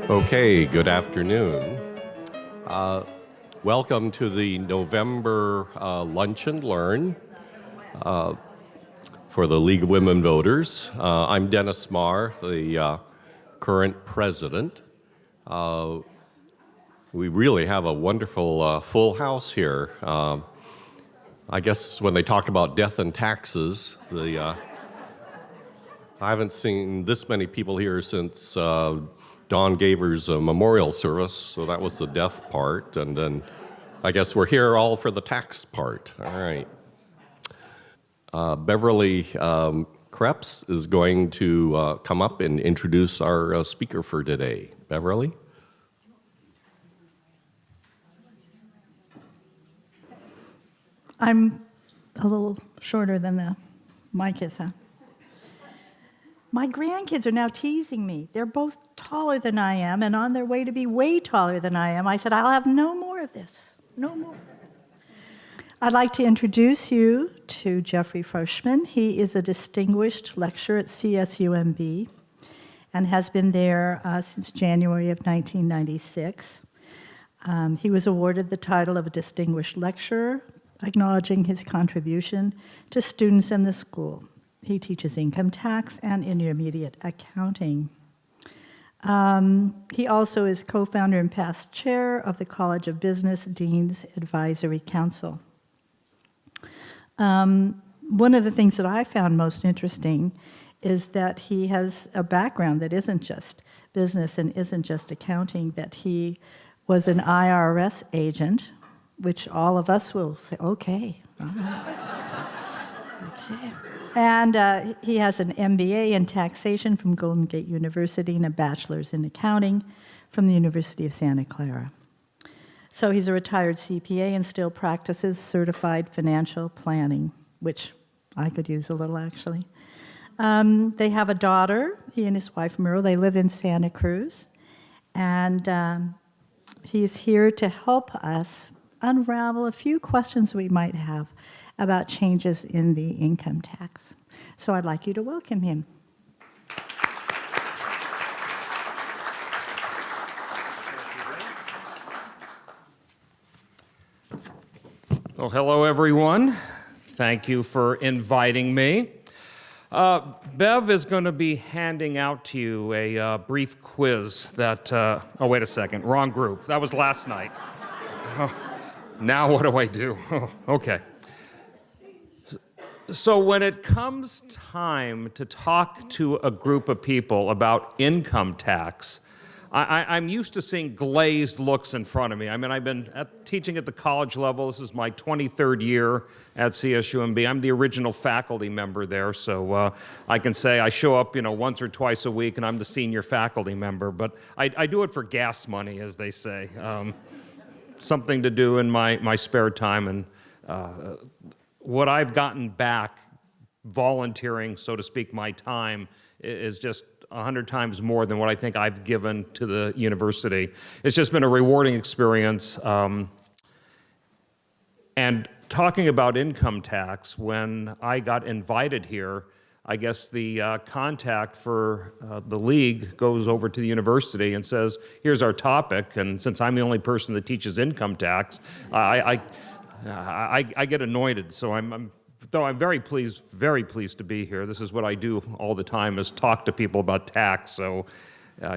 Okay, good afternoon. Welcome to the November Lunch and Learn for the League of Women Voters. I'm Dennis Marr, the current president. We really have a wonderful full house here. I guess when they talk about death and taxes, I haven't seen this many people here since Don Gaver's memorial service, so that was the death part, and then I guess we're here all for the tax part. All right. Beverly Krebs is going to come up and introduce our speaker for today. Beverly? I'm a little shorter than the mic is, huh? My grandkids are now teasing me. They're both taller than I am and on their way to be way taller than I am. I said, I'll have no more of this, no more. I'd like to introduce you to Jeffrey Froshman. He is a distinguished lecturer at CSUMB and has been there since January of 1996. He was awarded the title of a distinguished lecturer, acknowledging his contribution to students in the school. He teaches income tax and intermediate accounting. He also is co-founder and past chair of the College of Business Dean's Advisory Council. One of the things that I found most interesting is that he has a background that isn't just business and isn't just accounting, that he was an IRS agent, which all of us will say, okay. Okay. And he has an MBA in taxation from Golden Gate University and a bachelor's in accounting from the University of Santa Clara. So he's a retired CPA and still practices certified financial planning, which I could use a little, actually. They have a daughter, he and his wife, Muriel. They live in Santa Cruz. And he's here to help us unravel a few questions we might have about changes in the income tax. So I'd like you to welcome him. Well, hello, everyone. Thank you for inviting me. Bev is going to be handing out to you a brief quiz that, oh, wait a second, wrong group. That was last night. Now what do I do? Oh, okay. So when it comes time to talk to a group of people about income tax, I'm used to seeing glazed looks in front of me. I mean, I've been teaching at the college level. This is my 23rd year at CSUMB. I'm the original faculty member there, so I can say I show up, once or twice a week, and I'm the senior faculty member. But I do it for gas money, as they say. Something to do in my spare time, and what I've gotten back volunteering, so to speak, my time is just 100 times more than what I think I've given to the university. It's just been a rewarding experience. And talking about income tax, when I got invited here, I guess the contact for the league goes over to the university and says, here's our topic, and since I'm the only person that teaches income tax, I get anointed, so though I'm very pleased to be here. This is what I do all the time, is talk to people about tax, so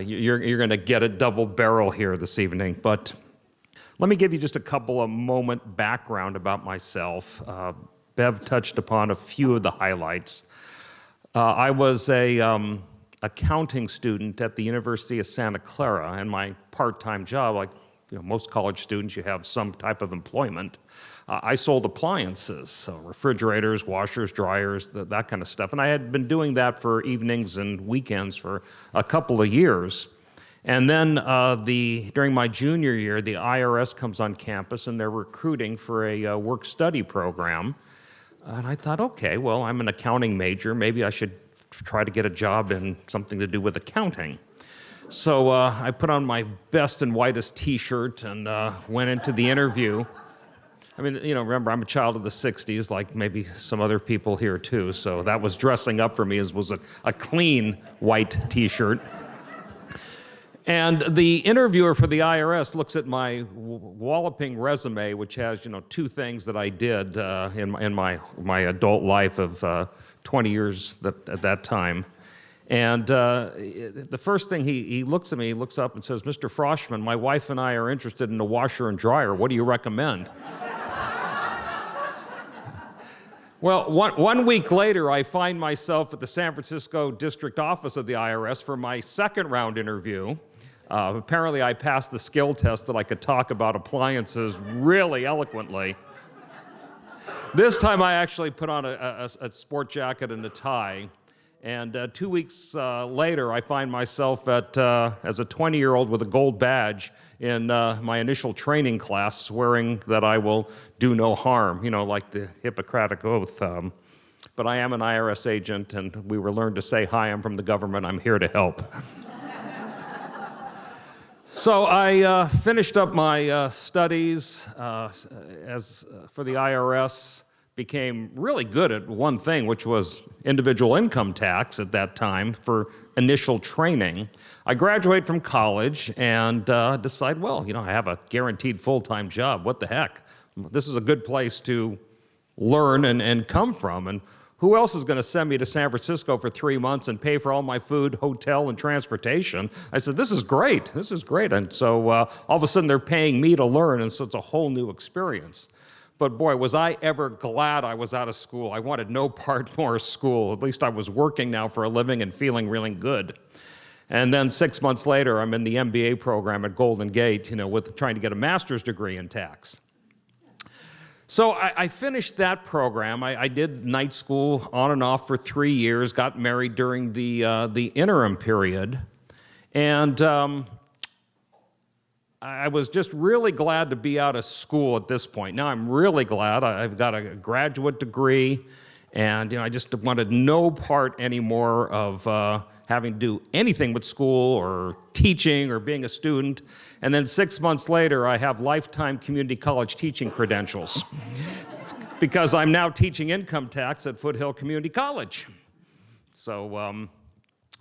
you're gonna get a double barrel here this evening. But let me give you just a couple of moment background about myself. Bev touched upon a few of the highlights. I was a accounting student at the University of Santa Clara, and my part-time job, like most college students, you have some type of employment. I sold appliances, so refrigerators, washers, dryers, that kind of stuff. And I had been doing that for evenings and weekends for a couple of years. And then during my junior year, the IRS comes on campus and they're recruiting for a work-study program. And I thought, okay, well, I'm an accounting major. Maybe I should try to get a job in something to do with accounting. So I put on my best and whitest T-shirt and went into the interview. I mean, remember, I'm a child of the 60s, like maybe some other people here too, so that was dressing up for me, was a clean white T-shirt. And the interviewer for the IRS looks at my walloping resume, which has, two things that I did in my adult life of 20 years at that time. And the first thing he looks at me, he looks up and says, "Mr. Froshman, my wife and I are interested in a washer and dryer. What do you recommend?" Well, one week later, I find myself at the San Francisco district office of the IRS for my second round interview. Apparently, I passed the skill test that I could talk about appliances really eloquently. This time, I actually put on a sport jacket and a tie. And 2 weeks later, I find myself as a 20-year-old with a gold badge in my initial training class, swearing that I will do no harm, like the Hippocratic Oath. But I am an IRS agent, and we were learned to say, "Hi, I'm from the government. I'm here to help." So I finished up my studies for the IRS. Became really good at one thing, which was individual income tax at that time for initial training. I graduate from college and decide, well, I have a guaranteed full-time job. What the heck? This is a good place to learn and come from. And who else is going to send me to San Francisco for 3 months and pay for all my food, hotel, and transportation? I said, this is great. This is great. And so all of a sudden, they're paying me to learn, and so it's a whole new experience. But boy, was I ever glad I was out of school. I wanted no part more of school. At least I was working now for a living and feeling really good. And then 6 months later, I'm in the MBA program at Golden Gate, with trying to get a master's degree in tax. So I finished that program. I did night school on and off for 3 years, got married during the interim period. And I was just really glad to be out of school at this point. Now I'm really glad. I've got a graduate degree, and I just wanted no part anymore of having to do anything with school or teaching or being a student. And then 6 months later, I have lifetime community college teaching credentials because I'm now teaching income tax at Foothill Community College. So, all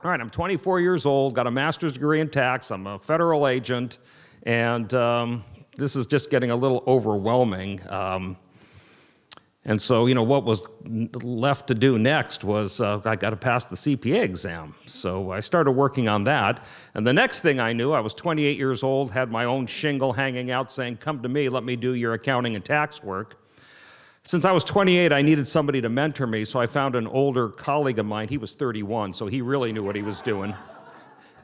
right, I'm 24 years old, got a master's degree in tax. I'm a federal agent. And this is just getting a little overwhelming. And so, what was left to do next was I got to pass the CPA exam. So I started working on that. And the next thing I knew, I was 28 years old, had my own shingle hanging out saying, "Come to me, let me do your accounting and tax work." Since I was 28, I needed somebody to mentor me, so I found an older colleague of mine. He was 31, so he really knew what he was doing.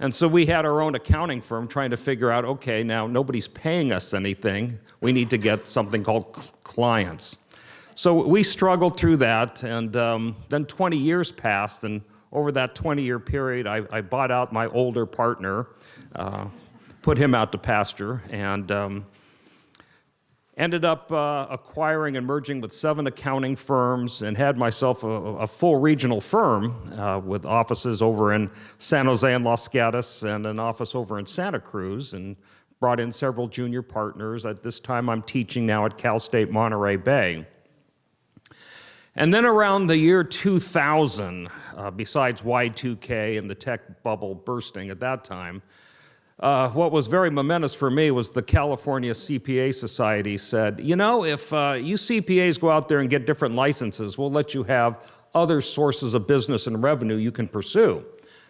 And so we had our own accounting firm trying to figure out, okay, now nobody's paying us anything. We need to get something called clients. So we struggled through that, and then 20 years passed, and over that 20-year period, I bought out my older partner, put him out to pasture, and ended up acquiring and merging with 7 accounting firms and had myself a full regional firm with offices over in San Jose and Los Gatos and an office over in Santa Cruz, and brought in several junior partners. At this time, I'm teaching now at Cal State Monterey Bay. And then around the year 2000, besides Y2K and the tech bubble bursting at that time, what was very momentous for me was the California CPA Society said, if you CPAs go out there and get different licenses, we'll let you have other sources of business and revenue you can pursue.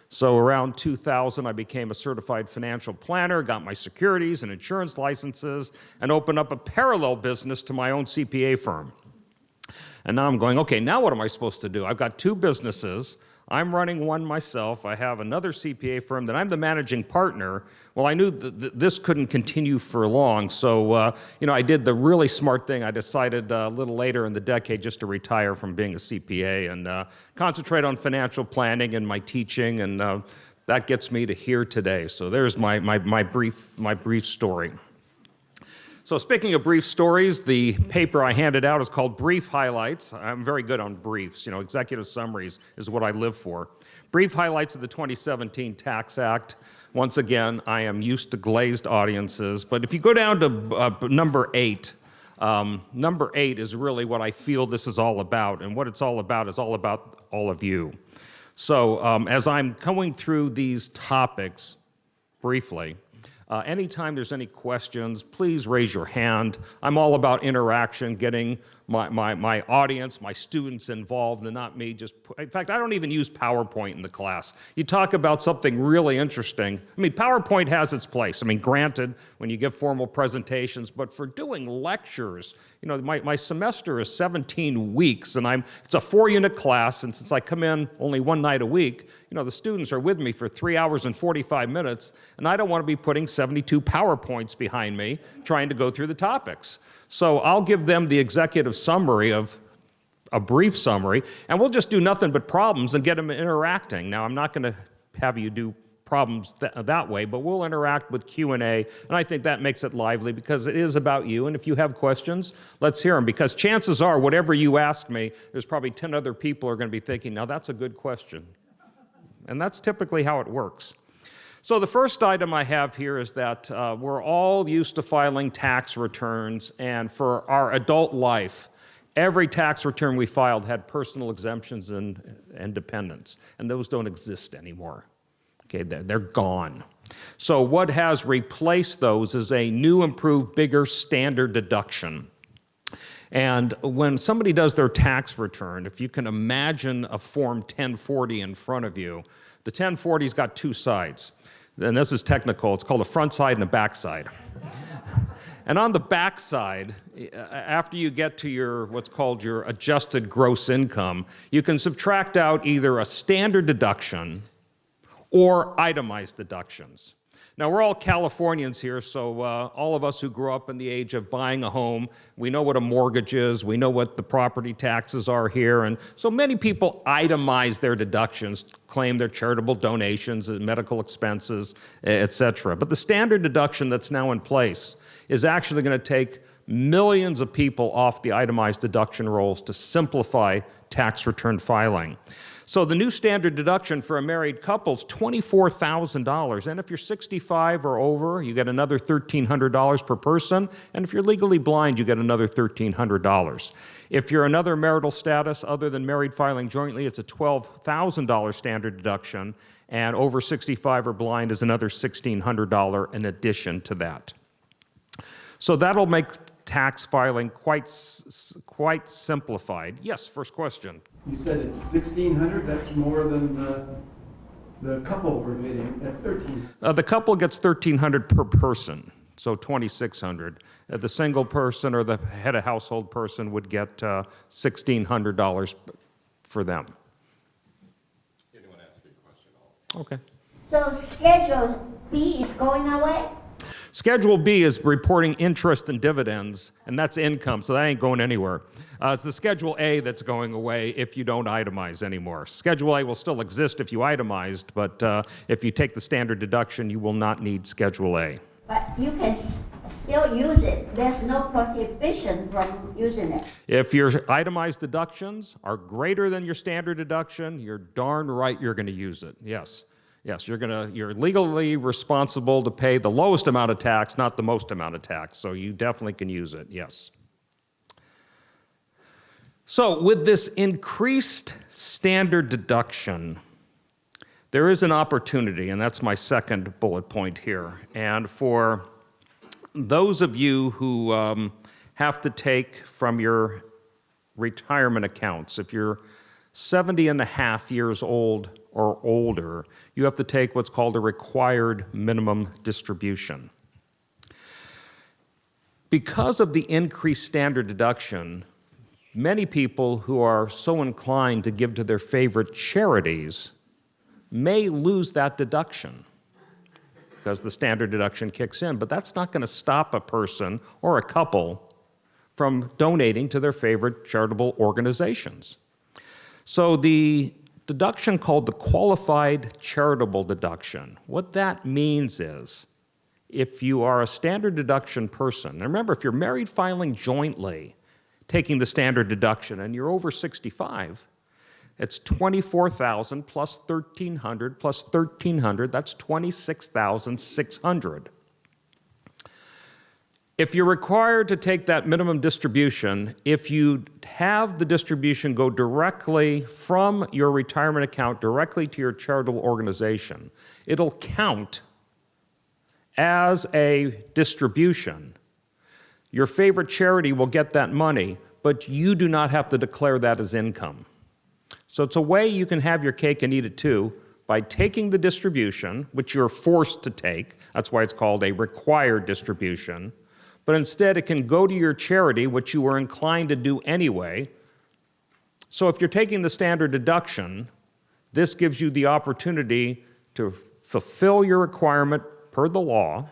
So around 2000, I became a certified financial planner, got my securities and insurance licenses, and opened up a parallel business to my own CPA firm. And now I'm going, okay, now what am I supposed to do? I've got 2 businesses. I'm running one myself. I have another CPA firm that I'm the managing partner. Well, I knew that this couldn't continue for long, so I did the really smart thing. I decided a little later in the decade just to retire from being a CPA and concentrate on financial planning and my teaching, and that gets me to here today. So there's my brief story. So speaking of brief stories, the paper I handed out is called Brief Highlights. I'm very good on briefs. Executive summaries is what I live for. Brief highlights of the 2017 Tax Act. Once again, I am used to glazed audiences, but if you go down to number 8, number 8 is really what I feel this is all about, and what it's all about is all about all of you. So as I'm going through these topics, briefly. Anytime there's any questions, please raise your hand. I'm all about interaction, getting my audience, my students involved, and not me just... In fact, I don't even use PowerPoint in the class. You talk about something really interesting. I mean, PowerPoint has its place. I mean, granted, when you give formal presentations, but for doing lectures, you know, my semester is 17 weeks, and it's a 4-unit class, and since I come in only one night a week, you know, the students are with me for 3 hours and 45 minutes, and I don't want to be putting 72 PowerPoints behind me trying to go through the topics. So I'll give them the executive summary of a brief summary, and we'll just do nothing but problems and get them interacting. Now, I'm not going to have you do problems that way, but we'll interact with Q&A, and I think that makes it lively because it is about you, and if you have questions, let's hear them, because chances are, whatever you ask me, there's probably 10 other people who are going to be thinking, now that's a good question. And that's typically how it works. So the first item I have here is that we're all used to filing tax returns, and for our adult life, every tax return we filed had personal exemptions and dependents, and those don't exist anymore. Okay, they're gone. So what has replaced those is a new, improved, bigger standard deduction. And when somebody does their tax return, if you can imagine a Form 1040 in front of you, the 1040's got two sides. And this is technical, it's called a front side and a back side. And on the back side, after you get to what's called your adjusted gross income, you can subtract out either a standard deduction or itemized deductions. Now, we're all Californians here, so all of us who grew up in the age of buying a home, we know what a mortgage is, we know what the property taxes are here, and so many people itemize their deductions, claim their charitable donations, medical expenses, etc. But the standard deduction that's now in place is actually going to take millions of people off the itemized deduction rolls to simplify tax return filing. So the new standard deduction for a married couple is $24,000, and if you're 65 or over, you get another $1,300 per person, and if you're legally blind, you get another $1,300. If you're another marital status other than married filing jointly, it's a $12,000 standard deduction, and over 65 or blind is another $1,600 in addition to that. So that'll make tax filing quite simplified. Yes, first question. You said it's 1,600. That's more than the couple were getting at 13. The couple gets $1,300 per person, so $2,600. The single person or the head of household person would get $1,600 for them. Anyone ask a question? Okay. So Schedule B is going away? Schedule B is reporting interest and dividends, and that's income, so that ain't going anywhere. It's the Schedule A that's going away if you don't itemize anymore. Schedule A will still exist if you itemized, but if you take the standard deduction, you will not need Schedule A. But you can still use it. There's no prohibition from using it. If your itemized deductions are greater than your standard deduction, you're darn right you're going to use it, yes. Yes, you're legally responsible to pay the lowest amount of tax, not the most amount of tax, so you definitely can use it, yes. So with this increased standard deduction, there is an opportunity, and that's my second bullet point here. And for those of you who have to take from your retirement accounts, if you're 70 and a half years old or older, you have to take what's called a required minimum distribution. Because of the increased standard deduction, many people who are so inclined to give to their favorite charities may lose that deduction because the standard deduction kicks in, but that's not going to stop a person or a couple from donating to their favorite charitable organizations. So the deduction called the qualified charitable deduction, what that means is if you are a standard deduction person, and remember, if you're married filing jointly, taking the standard deduction, and you're over 65, it's $24,000 plus $1,300 plus $1,300, that's $26,600. If you're required to take that minimum distribution, if you have the distribution go directly from your retirement account directly to your charitable organization, it'll count as a distribution, your favorite charity will get that money, but you do not have to declare that as income. So it's a way you can have your cake and eat it too by taking the distribution, which you're forced to take. That's why it's called a required distribution. But instead, it can go to your charity, which you were inclined to do anyway. So if you're taking the standard deduction, this gives you the opportunity to fulfill your requirement per the law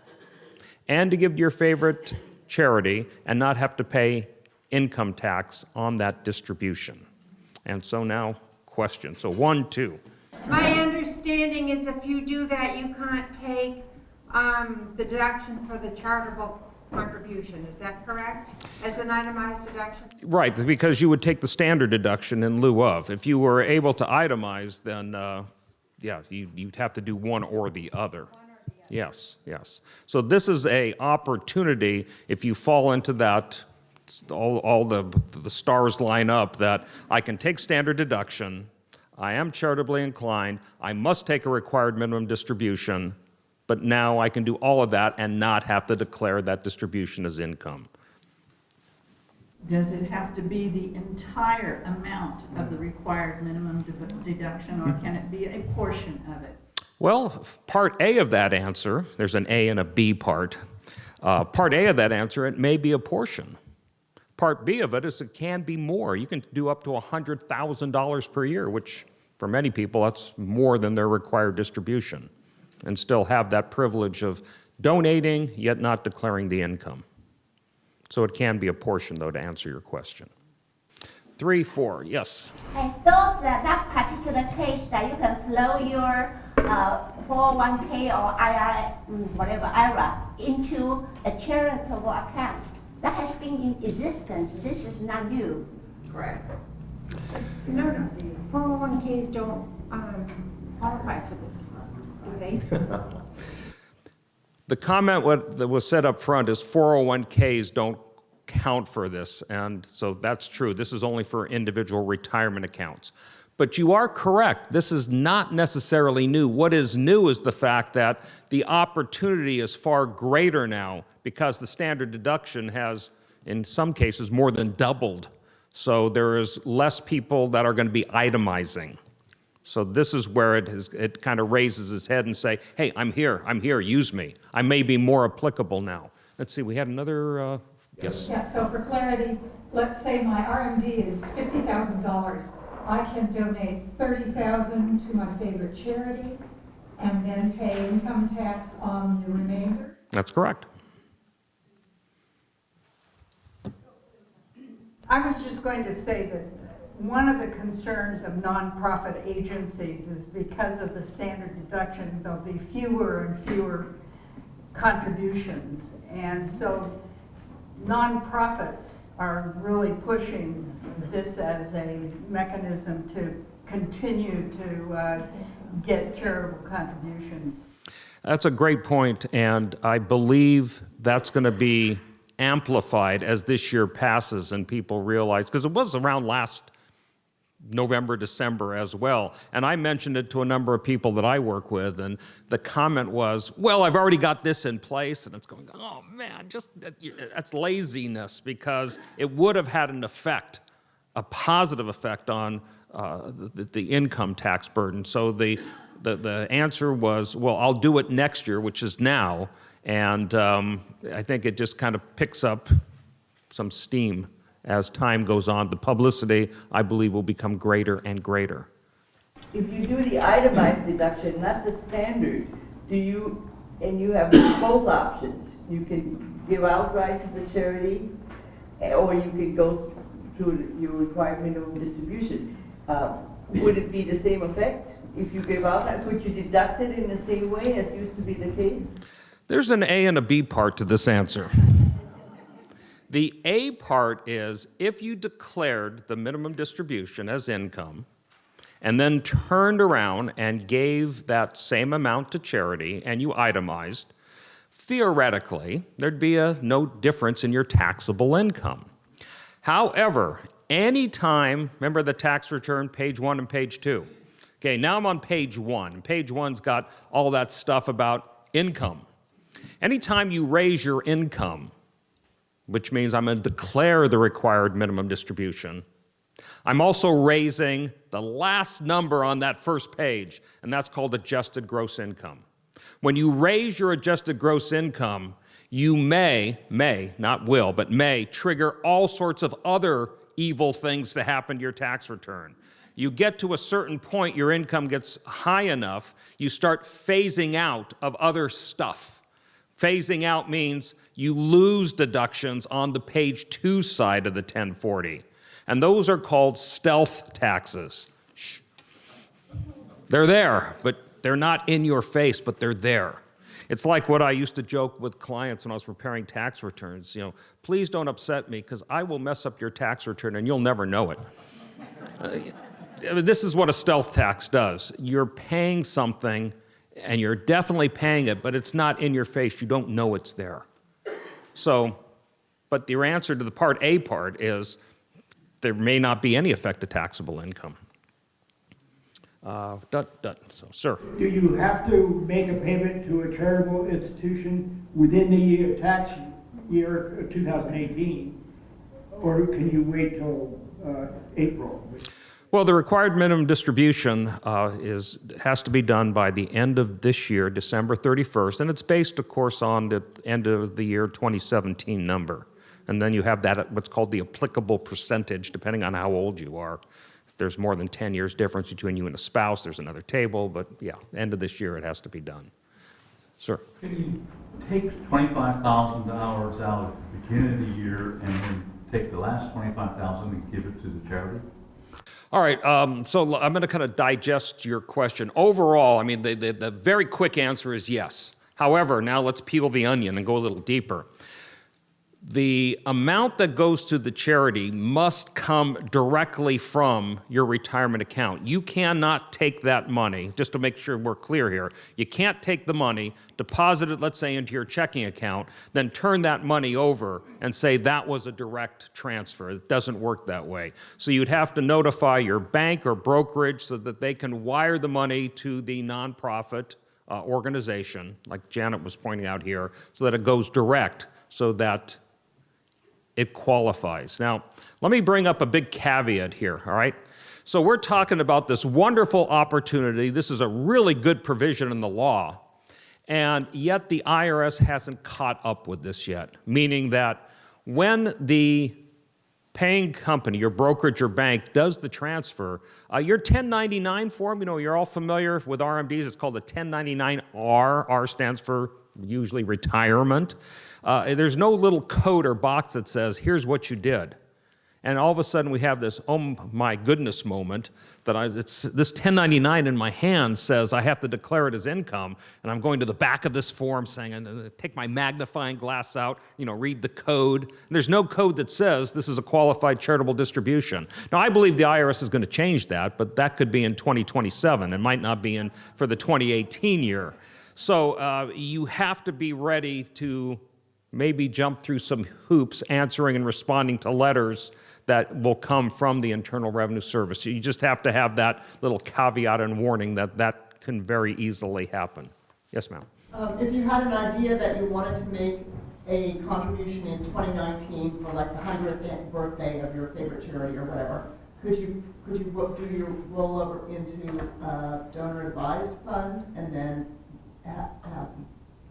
and to give to your favorite charity and not have to pay income tax on that distribution. And so now, questions. So 1, 2. My understanding is if you do that, you can't take the deduction for the charitable contribution. Is that correct? As an itemized deduction? Right, because you would take the standard deduction in lieu of. If you were able to itemize, then yeah, you'd have to do one or the other. Yes, yes. So this is a opportunity, if you fall into that, all the stars line up, that I can take standard deduction, I am charitably inclined, I must take a required minimum distribution, but now I can do all of that and not have to declare that distribution as income. Does it have to be the entire amount of the required minimum deduction, or can it be a portion of it? Well, part A of that answer, there's an A and a B part. Part A of that answer, it may be a portion. Part B of it is it can be more. You can do up to $100,000 per year, which for many people, that's more than their required distribution, and still have that privilege of donating, yet not declaring the income. So it can be a portion, though, to answer your question. 3, 4, yes? I thought that that particular case that you can flow your 401k or IRA, whatever IRA, into a charitable account. That has been in existence. This is not new. Correct. No, 401ks don't qualify for this, do they? The comment that was said up front is 401ks don't count for this, and so that's true. This is only for individual retirement accounts. But you are correct. This is not necessarily new. What is new is the fact that the opportunity is far greater now because the standard deduction has, in some cases, more than doubled. So there is less people that are going to be itemizing. So this is where it kind of raises its head and say, hey, I'm here, use me. I may be more applicable now. Let's see, we had another, yes. Yeah, so for clarity, let's say my RMD is $50,000. I can donate $30,000 to my favorite charity and then pay income tax on the remainder? That's correct. I was just going to say that one of the concerns of nonprofit agencies is because of the standard deduction, there'll be fewer and fewer contributions. And so nonprofits are really pushing this as a mechanism to continue to get charitable contributions. That's a great point, and I believe that's going to be amplified as this year passes and people realize, because it was around last November, December as well, and I mentioned it to a number of people that I work with, and the comment was, well, I've already got this in place, and it's going, oh man, that's laziness, because it would have had an effect, a positive effect on the income tax burden. So the answer was, well, I'll do it next year, which is now, and I think it just kind of picks up some steam as time goes on. The publicity, I believe, will become greater and greater. If you do the itemized deduction, not the standard, and you have both options. You can give outright to the charity, or you can go through your required minimum distribution. Would it be the same effect if you gave outright? Would you deduct it in the same way as used to be the case? There's an A and a B part to this answer. The A part is if you declared the minimum distribution as income and then turned around and gave that same amount to charity and you itemized, theoretically, there'd be no difference in your taxable income. However, anytime, remember the tax return, page 1 and page 2. Okay, now I'm on page 1. Page 1's got all that stuff about income. Anytime you raise your income, which means I'm going to declare the required minimum distribution, I'm also raising the last number on that first page, and that's called adjusted gross income. When you raise your adjusted gross income, you may, not will, but may trigger all sorts of other evil things to happen to your tax return. You get to a certain point, your income gets high enough, you start phasing out of other stuff. Phasing out means you lose deductions on the page 2 side of the 1040. And those are called stealth taxes. Shh. They're there, but they're not in your face, but they're there. It's like what I used to joke with clients when I was preparing tax returns. Please don't upset me because I will mess up your tax return and you'll never know it. This is what a stealth tax does. You're paying something and you're definitely paying it, but it's not in your face. You don't know it's there. So, but your answer to the Part A part is there may not be any effect to taxable income. So, sir. Do you have to make a payment to a charitable institution within the tax year 2018? Or can you wait till April? Well, the required minimum distribution has to be done by the end of this year, December 31st, and it's based, of course, on the end of the year 2017 number. And then you have that, what's called the applicable percentage, depending on how old you are. If there's more than 10 years difference between you and a spouse, there's another table, but yeah, end of this year it has to be done. Sir? Can you take $25,000 out at the beginning of the year and then take the last $25,000 and give it to the charity? All right, so I'm going to kind of digest your question. Overall, I mean, the very quick answer is yes. However, now let's peel the onion and go a little deeper. The amount that goes to the charity must come directly from your retirement account. You cannot take that money, just to make sure we're clear here, you can't take the money, deposit it, let's say, into your checking account, then turn that money over and say that was a direct transfer. It doesn't work that way. So you'd have to notify your bank or brokerage so that they can wire the money to the nonprofit organization, like Janet was pointing out here, so that it goes direct, so that it qualifies. Now, let me bring up a big caveat here, all right? So we're talking about this wonderful opportunity. This is a really good provision in the law, and yet the IRS hasn't caught up with this yet, meaning that when the paying company, your brokerage or bank, does the transfer, your 1099 form, you're all familiar with RMDs, it's called a 1099-R. R stands for usually retirement. There's no little code or box that says, here's what you did. And all of a sudden we have this, oh my goodness moment, that this 1099 in my hand says I have to declare it as income, and I'm going to the back of this form saying, take my magnifying glass out, read the code. And there's no code that says this is a qualified charitable distribution. Now, I believe the IRS is going to change that, but that could be in 2027. It might not be for the 2018 year. So you have to be ready to maybe jump through some hoops answering and responding to letters that will come from the Internal Revenue Service. You just have to have that little caveat and warning that that can very easily happen. Yes, ma'am. If you had an idea that you wanted to make a contribution in 2019 for like the 100th birthday of your favorite charity or whatever, could you do your rollover into a donor advised fund and then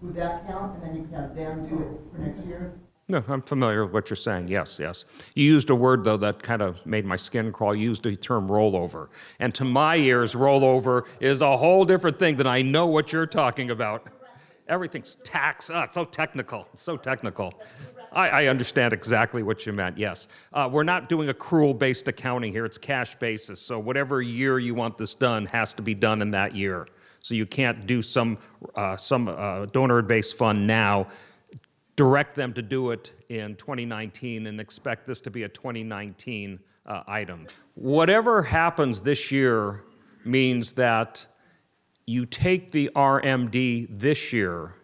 would that count, and then you can have them do it for next year? No, I'm familiar with what you're saying, yes. You used a word, though, that kind of made my skin crawl. You used the term rollover. And to my ears, rollover is a whole different thing than I know what you're talking about. Everything's tax. It's so technical. I understand exactly what you meant, yes. We're not doing accrual-based accounting here. It's cash basis. So whatever year you want this done has to be done in that year. So you can't do some donor-based fund now, direct them to do it in 2019 and expect this to be a 2019 item. Whatever happens this year means that you take the RMD this year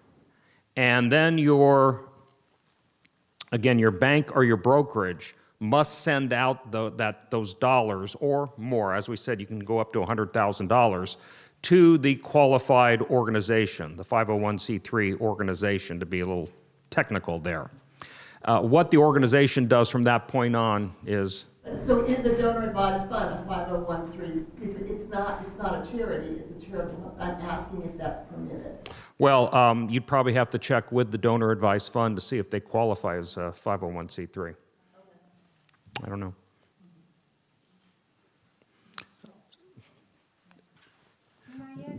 and then your bank or your brokerage must send out those dollars or more, as we said, you can go up to $100,000, to the qualified organization, the 501c3 organization, to be a little technical there. What the organization does from that point on is... So is a donor advised fund a 501(c)(3)? It's not a charity, it's a charitable. I'm asking if that's permitted. Well, you'd probably have to check with the donor advised fund to see if they qualify as a 501c3. I don't know.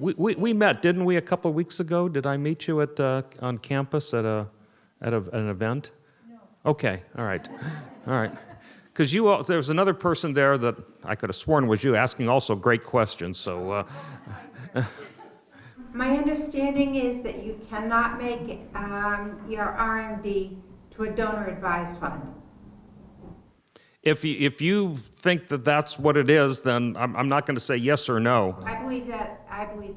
We met, didn't we, a couple of weeks ago? Did I meet you at on campus at an event? No. Okay, all right, all right. Because there was another person there that I could have sworn was you, asking also great questions. So. My understanding is that you cannot make your RMD to a donor advised fund. If you think that that's what it is, then I'm not going to say yes or no. I believe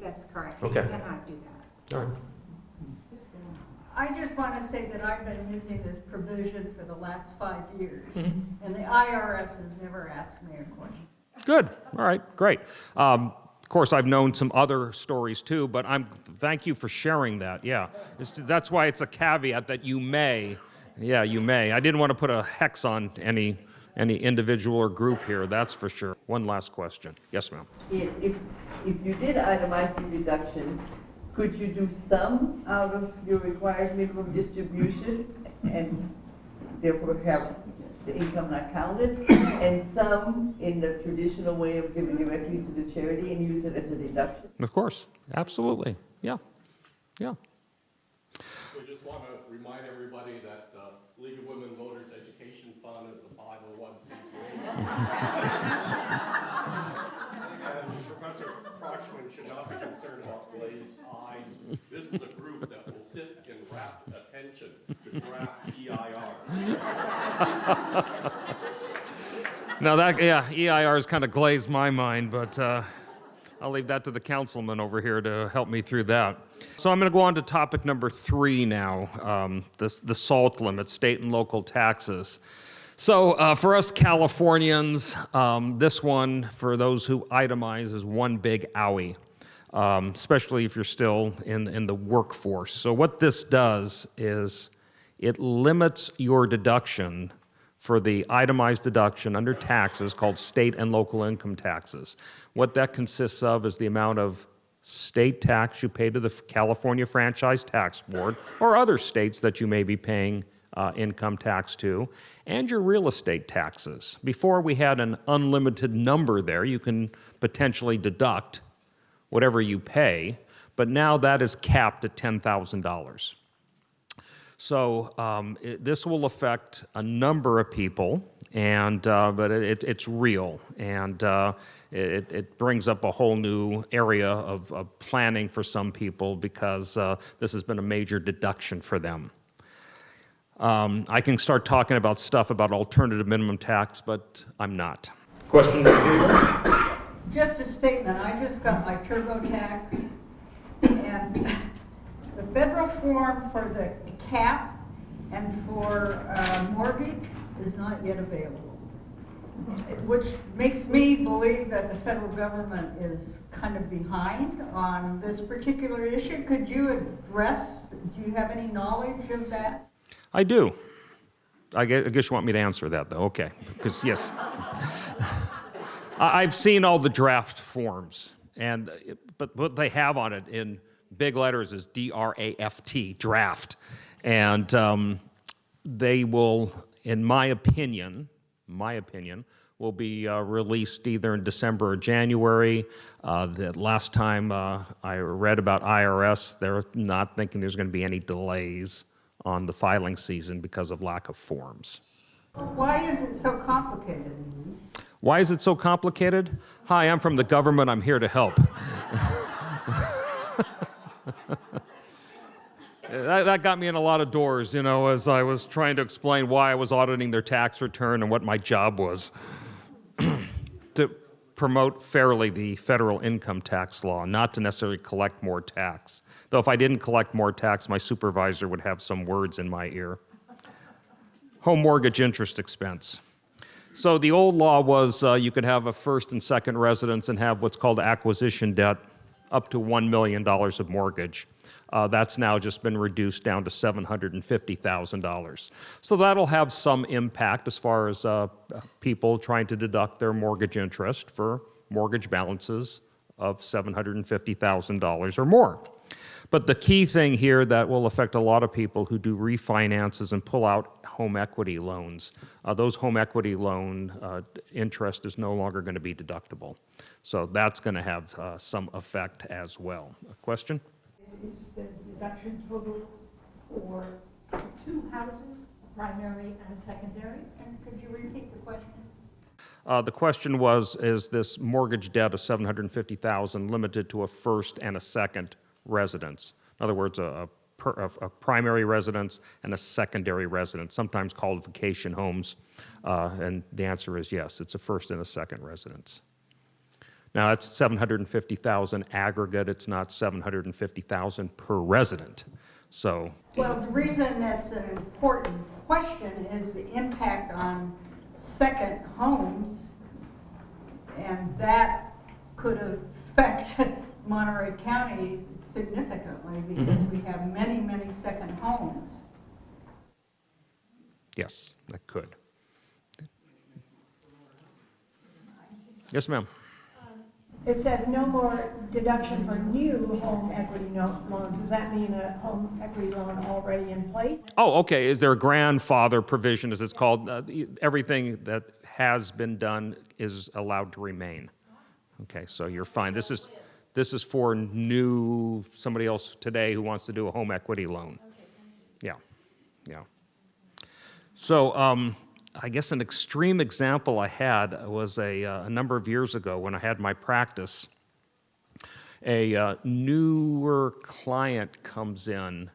that's correct. Okay. You cannot do that. All right. I just want to say that I've been using this provision for the last 5 years, and the IRS has never asked me a question. Good. All right. Great. Of course, I've known some other stories too, but thank you for sharing that. Yeah, that's why it's a caveat that you may. Yeah, you may. I didn't want to put a hex on any individual or group here. That's for sure. One last question. Yes, ma'am. Yes, if you did itemize the deductions, could you do some out of your required minimum distribution and therefore have the income not counted, and some in the traditional way of giving directly to the charity and use it as a deduction? Of course. Absolutely. Yeah. Yeah. We just want to remind everybody that League of Women Voters Education Fund is a 501c3. And Professor Froshman should not be concerned about glazed eyes. This is a group that will sit in rapt attention to draft EIR. Now EIR has kind of glazed my mind, but I'll leave that to the councilman over here to help me through that. So I'm going to go on to topic number 3 now, the SALT limit, state and local taxes. So for us Californians, this one, for those who itemize, is one big owie, especially if you're still in the workforce. So what this does is it limits your deduction for the itemized deduction under taxes called state and local income taxes. What that consists of is the amount of state tax you pay to the California Franchise Tax Board or other states that you may be paying income tax to, and your real estate taxes. Before we had an unlimited number there, you can potentially deduct whatever you pay, but now that is capped at $10,000. So this will affect a number of people, and but it's real, and it brings up a whole new area of planning for some people because this has been a major deduction for them. I can start talking about stuff about alternative minimum tax, but I'm not. Question number 2? Just a statement, I just got my TurboTax, and the federal form for the cap and for mortgage is not yet available, which makes me believe that the federal government is kind of behind on this particular issue. Could you address, do you have any knowledge of that? I do. I guess you want me to answer that, though. Okay, because yes. I've seen all the draft forms, but what they have on it in big letters is DRAFT, draft. And they will, in my opinion, will be released either in December or January. The last time I read about IRS, they're not thinking there's going to be any delays on the filing season because of lack of forms. Why is it so complicated? Why is it so complicated? Hi, I'm from the government. I'm here to help. That got me in a lot of doors, as I was trying to explain why I was auditing their tax return and what my job was. To promote fairly the federal income tax law, not to necessarily collect more tax. Though if I didn't collect more tax, my supervisor would have some words in my ear. Home mortgage interest expense. So the old law was you could have a first and second residence and have what's called acquisition debt up to $1 million of mortgage. That's now just been reduced down to $750,000. So that'll have some impact as far as people trying to deduct their mortgage interest for mortgage balances of $750,000 or more. But the key thing here that will affect a lot of people who do refinances and pull out home equity loans, those home equity loan interest is no longer going to be deductible. So that's going to have some effect as well. A question? Is the deduction total for two houses, a primary and a secondary? And could you repeat the question? The question was, is this mortgage debt of $750,000 limited to a first and a second residence? In other words, a primary residence and a secondary residence, sometimes called vacation homes. And the answer is yes, it's a first and a second residence. Now, it's $750,000 aggregate. It's not $750,000 per resident. So, Well, the reason that's an important question is the impact on second homes, and that could affect Monterey County significantly because we have many, many second homes. yes, that could. Yes, ma'am. It says no more deduction for new home equity loans. Does that mean a home equity loan already in place? Oh, okay. Is there a grandfather provision, as it's called? Everything that has been done is allowed to remain. Okay, so you're fine. This is for somebody else today who wants to do a home equity loan. Yeah, yeah. So I guess an extreme example I had was a number of years ago when I had my practice. A newer client comes in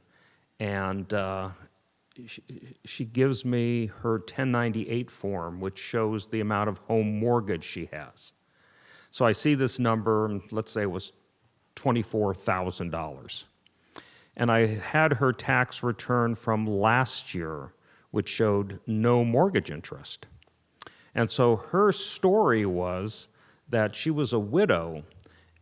and she gives me her 1098 form, which shows the amount of home mortgage she has. So I see this number, and let's say it was $24,000. And I had her tax return from last year, which showed no mortgage interest. And so her story was that she was a widow,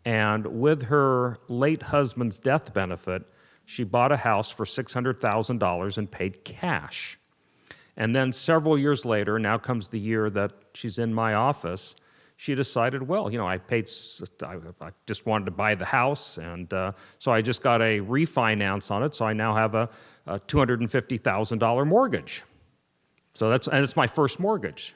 and with her late husband's death benefit, she bought a house for $600,000 and paid cash. And then several years later, now comes the year that she's in my office, she decided, well, you know, I just wanted to buy the house, and so I just got a refinance on it, so I now have a $250,000 mortgage. So it's my first mortgage.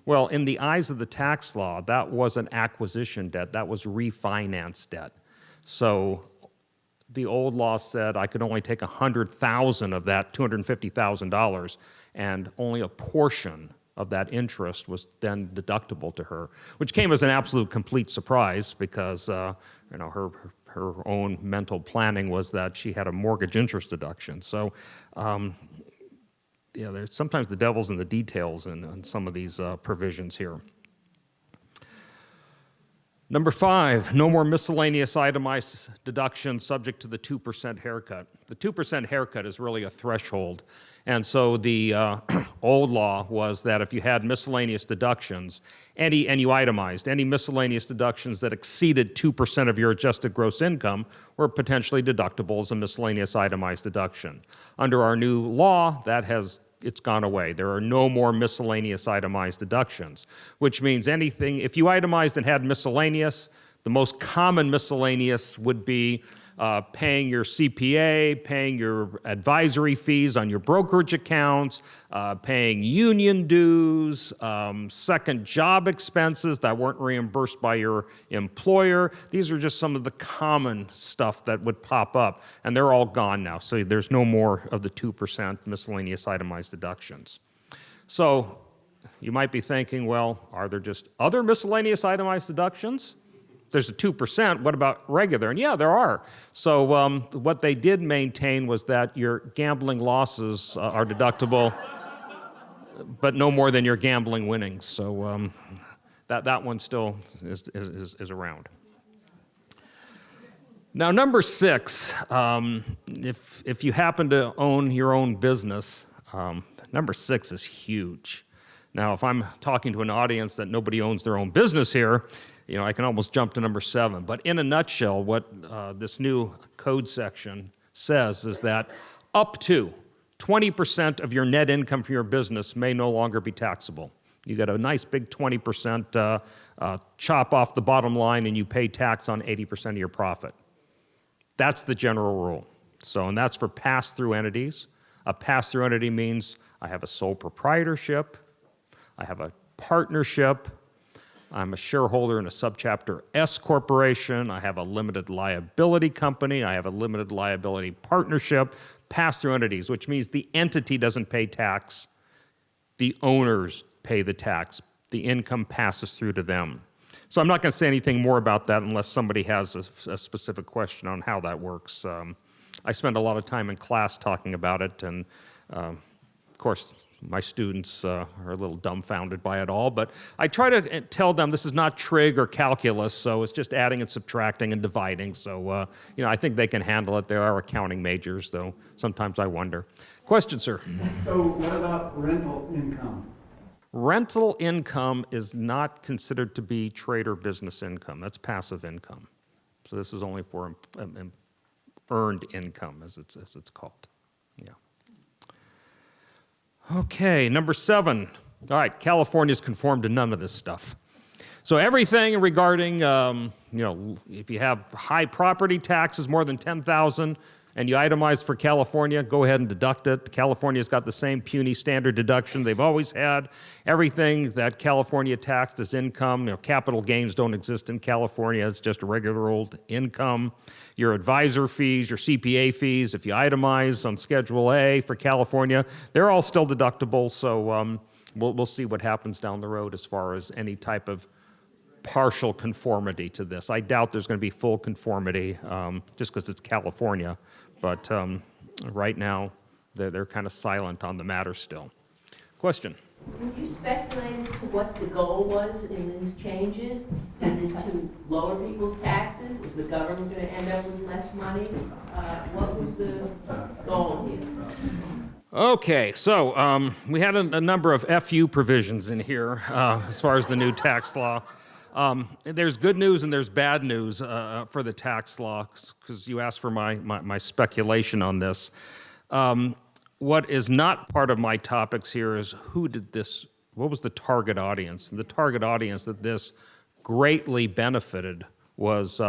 Well, in the eyes of the tax law, that wasn't acquisition debt, that was refinance debt. So the old law said I could only take $100,000 of that $250,000, and only a portion of that interest was then deductible to her, which came as an absolute complete surprise because her own mental planning was that she had a mortgage interest deduction. So there's sometimes the devil's in the details in some of these provisions here. Number 5, no more miscellaneous itemized deductions subject to the 2% haircut. The 2% haircut is really a threshold. And so the old law was that if you had miscellaneous deductions, and you itemized, any miscellaneous deductions that exceeded 2% of your adjusted gross income were potentially deductible as a miscellaneous itemized deduction. Under our new law, it's gone away. There are no more miscellaneous itemized deductions, which means anything, if you itemized and had miscellaneous, the most common miscellaneous would be paying your CPA, paying your advisory fees on your brokerage accounts, paying union dues, second job expenses that weren't reimbursed by your employer. These are just some of the common stuff that would pop up, and they're all gone now. So there's no more of the 2% miscellaneous itemized deductions. So you might be thinking, well, are there just other miscellaneous itemized deductions? There's a 2%, what about regular? And yeah, there are. So what they did maintain was that your gambling losses are deductible, but no more than your gambling winnings. So that one still is around. Now, number 6, if you happen to own your own business, number 6 is huge. Now, if I'm talking to an audience that nobody owns their own business here, I can almost jump to number 7. But in a nutshell, what this new code section says is that up to 20% of your net income from your business may no longer be taxable. You get a nice big 20% chop off the bottom line, and you pay tax on 80% of your profit. That's the general rule. So, and that's for pass-through entities. A pass-through entity means I have a sole proprietorship, I have a partnership, I'm a shareholder in a subchapter S corporation, I have a limited liability company, I have a limited liability partnership, pass-through entities, which means the entity doesn't pay tax, the owners pay the tax, the income passes through to them. So I'm not going to say anything more about that unless somebody has a specific question on how that works. I spend a lot of time in class talking about it, and of course, my students are a little dumbfounded by it all, but I try to tell them this is not trig or calculus, so it's just adding and subtracting and dividing. So, I think they can handle it. They are accounting majors, though sometimes I wonder. Question, sir? So what about rental income? Rental income is not considered to be trade or business income. That's passive income. So this is only for earned income, as it's called. Yeah. Okay, number 7. All right, California's conformed to none of this stuff. So everything regarding, if you have high property taxes, more than $10,000, and you itemize for California, go ahead and deduct it. California's got the same puny standard deduction they've always had. Everything that California taxed as income, capital gains don't exist in California. It's just a regular old income. Your advisor fees, your CPA fees, if you itemize on Schedule A for California, they're all still deductible. So we'll see what happens down the road as far as any type of partial conformity to this. I doubt there's going to be full conformity just because it's California. But right now, they're kind of silent on the matter still. Question? Can you speculate as to what the goal was in these changes? Is it to lower people's taxes? Is the government going to end up with less money? What was the goal here? Okay, so we had a number of FU provisions in here as far as the new tax law. There's good news and there's bad news for the tax law, because you asked for my speculation on this. What is not part of my topics here is what was the target audience? And the target audience that this greatly benefited was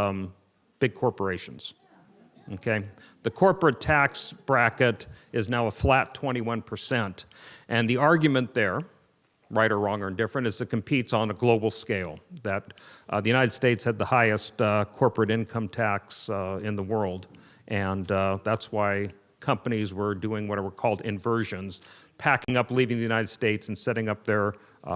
big corporations. Okay, the corporate tax bracket is now a flat 21%, and the argument there, right or wrong or indifferent, is it competes on a global scale. That the United States had the highest corporate income tax in the world, and that's why companies were doing what were called inversions, packing up, leaving the United States, and setting up their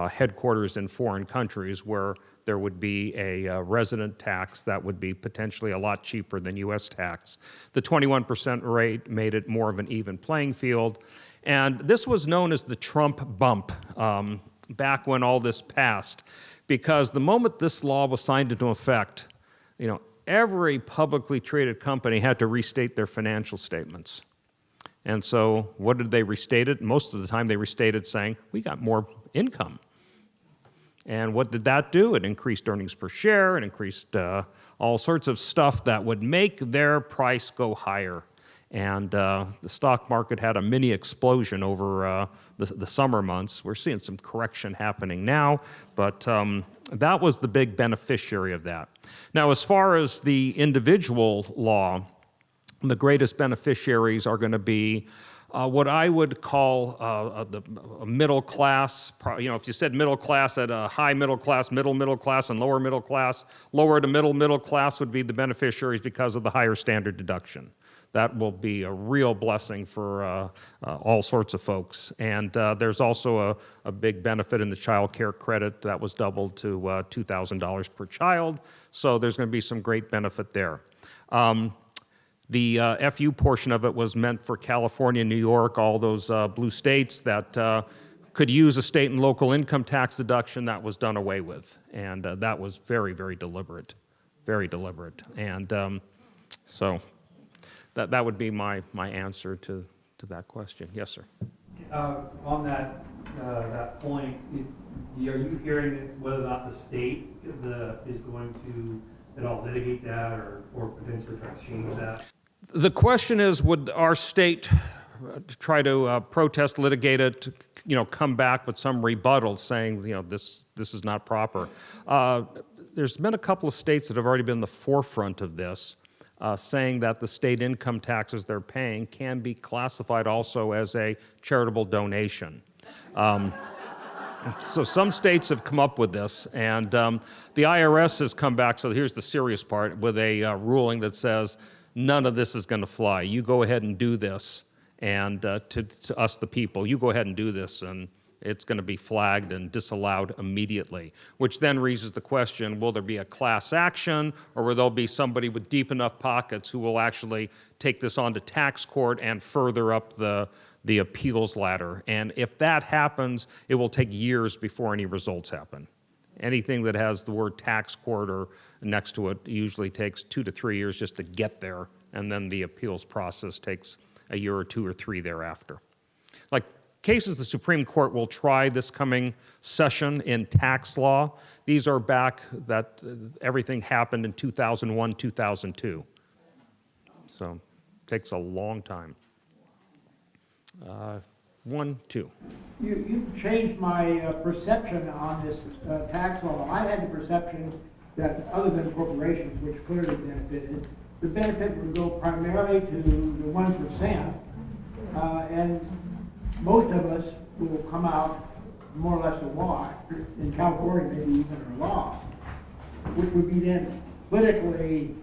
headquarters in foreign countries where there would be a resident tax that would be potentially a lot cheaper than U.S. tax. The 21% rate made it more of an even playing field. And this was known as the Trump bump back when all this passed, because the moment this law was signed into effect, every publicly traded company had to restate their financial statements. And so what did they restate it? Most of the time they restated saying, we got more income. And what did that do? It increased earnings per share, it increased all sorts of stuff that would make their price go higher. And the stock market had a mini explosion over the summer months. We're seeing some correction happening now, but that was the big beneficiary of that. Now, as far as the individual law, the greatest beneficiaries are going to be what I would call the middle class. If you said middle class, at a high middle class, and lower middle class, lower to middle class would be the beneficiaries because of the higher standard deduction. That will be a real blessing for all sorts of folks. And there's also a big benefit in the child care credit that was doubled to $2,000 per child. So there's going to be some great benefit there. The FU portion of it was meant for California, New York, all those blue states that could use a state and local income tax deduction. That was done away with. And that was very, very deliberate, very deliberate. And so that would be my answer to that question. Yes, sir. On that, that point, are you hearing that whether or not the state is going to at all litigate that or potentially try to change that? The question is, would our state try to protest, litigate it, come back with some rebuttal saying, this is not proper? There's been a couple of states that have already been the forefront of this, saying that the state income taxes they're paying can be classified also as a charitable donation. So some states have come up with this, and the IRS has come back, so here's the serious part, with a ruling that says none of this is going to fly. You go ahead and do this, and to us, the people, you go ahead and do this, and it's going to be flagged and disallowed immediately, which then raises the question, will there be a class action, or will there be somebody with deep enough pockets who will actually take this on to tax court and further up the appeals ladder? And if that happens, it will take years before any results happen. Anything that has the word tax court or next to it usually takes 2 to 3 years just to get there, and then the appeals process takes a year or 2 or 3 thereafter. Like cases the Supreme Court will try this coming session in tax law, these are back that everything happened in 2001, 2002. So it takes a long time. 1, 2. You've changed my perception on this tax law. I had the perception that other than corporations, which clearly benefited, the benefit would go primarily to the 1%, and most of us will come out more or less a wash. In California, maybe even a loss, which would be then politically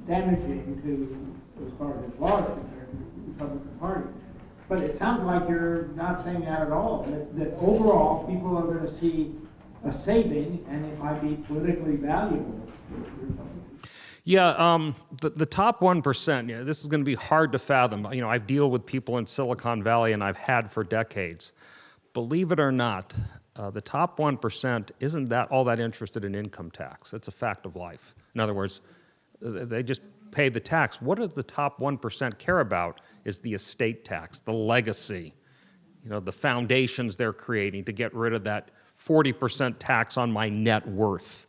damaging to, as far as this law is concerned, the Republican Party. But it sounds like you're not saying that at all, that overall people are going to see a saving and it might be politically valuable. Yeah, the top 1%, this is going to be hard to fathom. I deal with people in Silicon Valley, and I've had for decades. Believe it or not, the top 1% isn't that all that interested in income tax. It's a fact of life. In other words, they just pay the tax. What do the top 1% care about is the estate tax, the legacy, the foundations they're creating to get rid of that 40% tax on my net worth.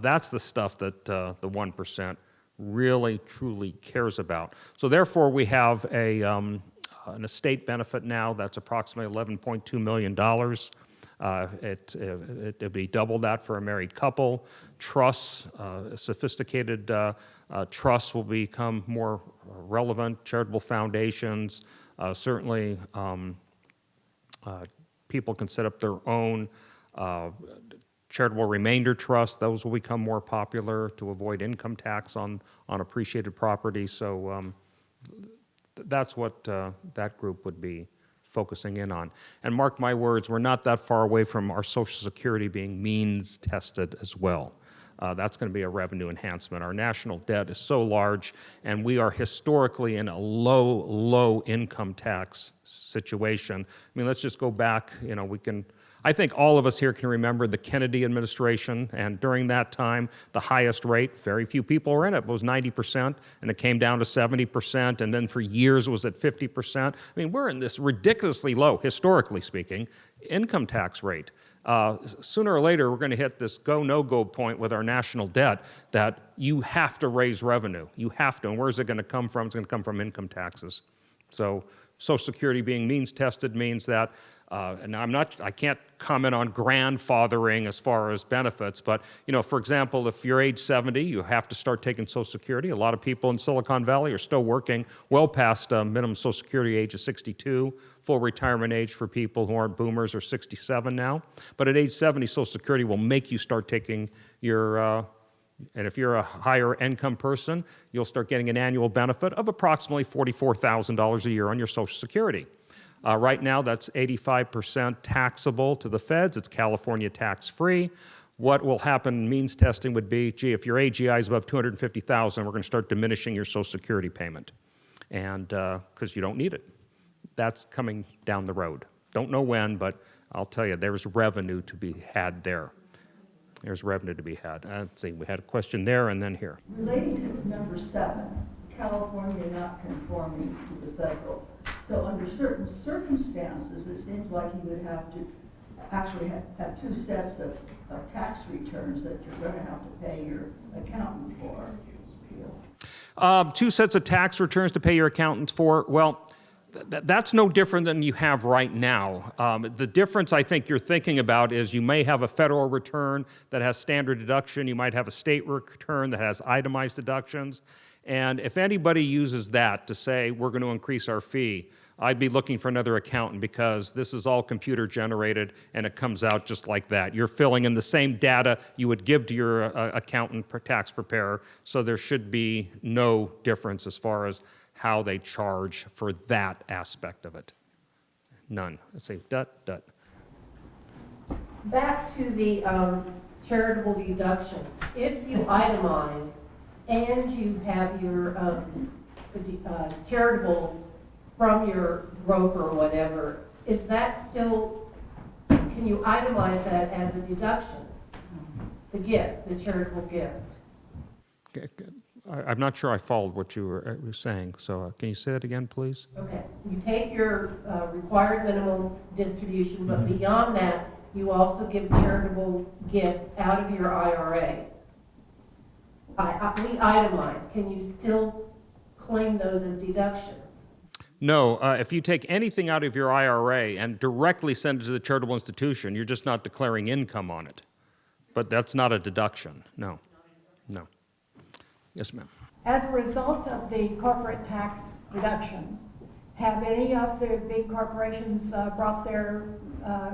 That's the stuff that the 1% really, truly cares about. So therefore, we have an estate benefit now that's approximately $11.2 million. It'd be double that for a married couple. Trusts, sophisticated trusts will become more relevant. Charitable foundations, certainly people can set up their own charitable remainder trusts. Those will become more popular to avoid income tax on appreciated property. So that's what that group would be focusing in on. And mark my words, we're not that far away from our Social Security being means tested as well. That's going to be a revenue enhancement. Our national debt is so large, and we are historically in a low income tax situation. I mean, let's just go back, I think all of us here can remember the Kennedy administration, and during that time, the highest rate, very few people were in it, was 90%, and it came down to 70%, and then for years it was at 50%. I mean, we're in this ridiculously low, historically speaking, income tax rate. Sooner or later, we're going to hit this go, no-go point with our national debt that you have to raise revenue. You have to, and where's it going to come from? It's going to come from income taxes. So Social Security being means tested means that, and I can't comment on grandfathering as far as benefits, but for example, if you're age 70, you have to start taking Social Security. A lot of people in Silicon Valley are still working well past minimum Social Security age of 62. Full retirement age for people who aren't boomers are 67 now. But at age 70, Social Security will make you start taking your and if you're a higher income person, you'll start getting an annual benefit of approximately $44,000 a year on your Social Security. Right now, that's 85% taxable to the feds. It's California tax-free. What will happen in means testing would be, gee, if your AGI is above $250,000, we're going to start diminishing your Social Security payment, and because you don't need it. That's coming down the road. Don't know when, but I'll tell you, there's revenue to be had there. There's revenue to be had. Let's see, we had a question there and then here. Relating to number 7, California not conforming to the federal. So under certain circumstances, it seems like you would have to actually have two sets of tax returns that you're going to have to pay your accountant for. Two sets of tax returns to pay your accountant for, well, that's no different than you have right now. The difference I think you're thinking about is you may have a federal return that has standard deduction, you might have a state return that has itemized deductions, and if anybody uses that to say we're going to increase our fee, I'd be looking for another accountant because this is all computer generated and it comes out just like that. You're filling in the same data you would give to your accountant per tax preparer, so there should be no difference as far as how they charge for that aspect of it. None. Let's say dot. Back to the charitable deductions. If you itemize and you have your charitable from your broker or whatever, is that still, can you itemize that as a deduction? The gift, the charitable gift? I'm not sure I followed what you were saying, so can you say that again, please? Okay, you take your required minimum distribution, but beyond that, you also give charitable gifts out of your IRA. We itemize. Can you still claim those as deductions? No, if you take anything out of your IRA and directly send it to the charitable institution, you're just not declaring income on it. But that's not a deduction, no. Yes, ma'am. As a result of the corporate tax reduction, have any of the big corporations brought their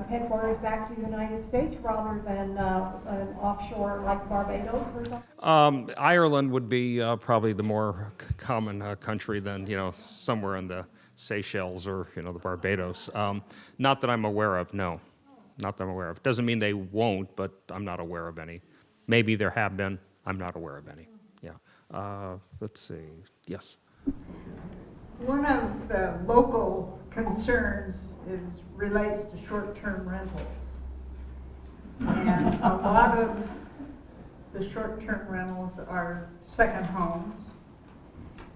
headquarters back to the United States rather than an offshore like Barbados or something? Ireland would be probably the more common country than, somewhere in the Seychelles or, the Barbados. Not that I'm aware of, no. Not that I'm aware of. Doesn't mean they won't, but I'm not aware of any. Maybe there have been. I'm not aware of any. Yeah. Let's see. Yes. One of the local concerns relates to short-term rentals. And a lot of the short-term rentals are second homes.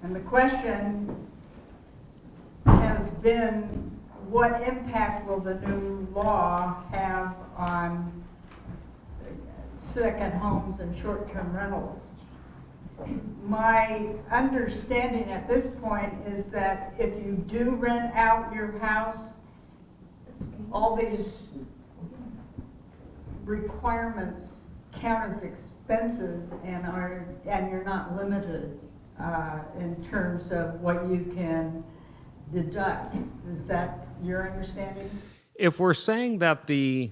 And the question has been, what impact will the new law have on second homes and short-term rentals? My understanding at this point is that if you do rent out your house, all these requirements count as expenses and you're not limited in terms of what you can deduct. Is that your understanding? If we're saying that the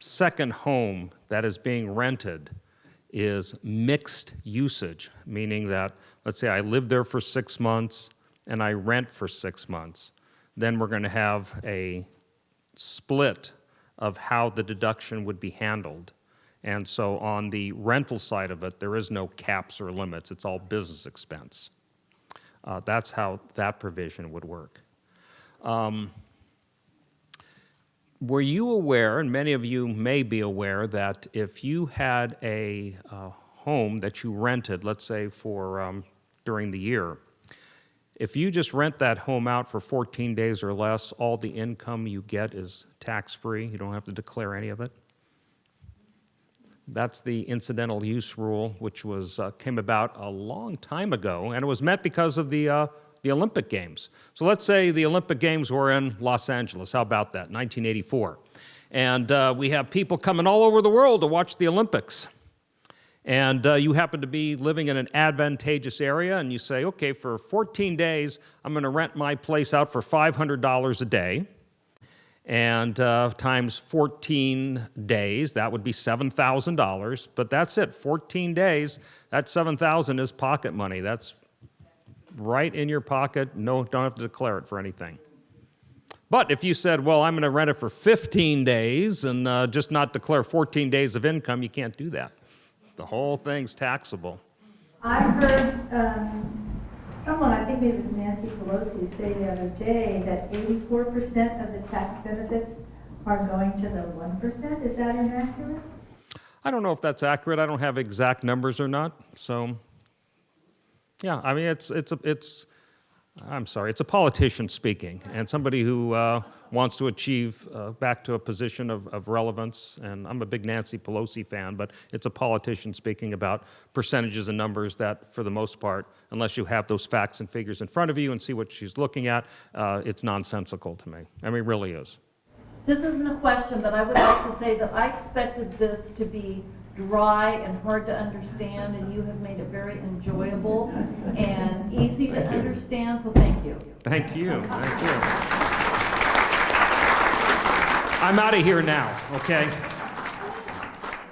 second home that is being rented is mixed usage, meaning that, let's say I live there for 6 months and I rent for 6 months, then we're going to have a split of how the deduction would be handled. And so on the rental side of it, there is no caps or limits. It's all business expense. That's how that provision would work. Were you aware, and many of you may be aware, that if you had a home that you rented, let's say for during the year, if you just rent that home out for 14 days or less, all the income you get is tax-free. You don't have to declare any of it. That's the Incidental Use Rule, which came about a long time ago, and it was meant because of the Olympic Games. So let's say the Olympic Games were in Los Angeles. How about that, 1984? And we have people coming all over the world to watch the Olympics. And you happen to be living in an advantageous area, and you say, okay, for 14 days, I'm going to rent my place out for $500 a day. And times 14 days, that would be $7,000. But that's it, 14 days, that $7,000 is pocket money. That's right in your pocket. No, don't have to declare it for anything. But if you said, well, I'm going to rent it for 15 days and just not declare 14 days of income, you can't do that. The whole thing's taxable. I heard someone, I think maybe it was Nancy Pelosi, say the other day that 84% of the tax benefits are going to the 1%. Is that inaccurate? I don't know if that's accurate. I don't have exact numbers or not. So, yeah, I mean, I'm sorry, it's a politician speaking, and somebody who wants to achieve back to a position of relevance. And I'm a big Nancy Pelosi fan, but it's a politician speaking about percentages and numbers that, for the most part, unless you have those facts and figures in front of you and see what she's looking at, it's nonsensical to me. I mean, it really is. This isn't a question, but I would like to say that I expected this to be dry and hard to understand, and you have made it very enjoyable and easy to understand, so thank you. Thank you. Thank you. I'm out of here now, okay?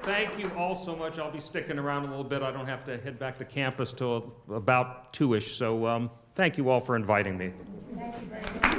Thank you all so much. I'll be sticking around a little bit. I don't have to head back to campus till about 2-ish, so thank you all for inviting me. Thank you very much.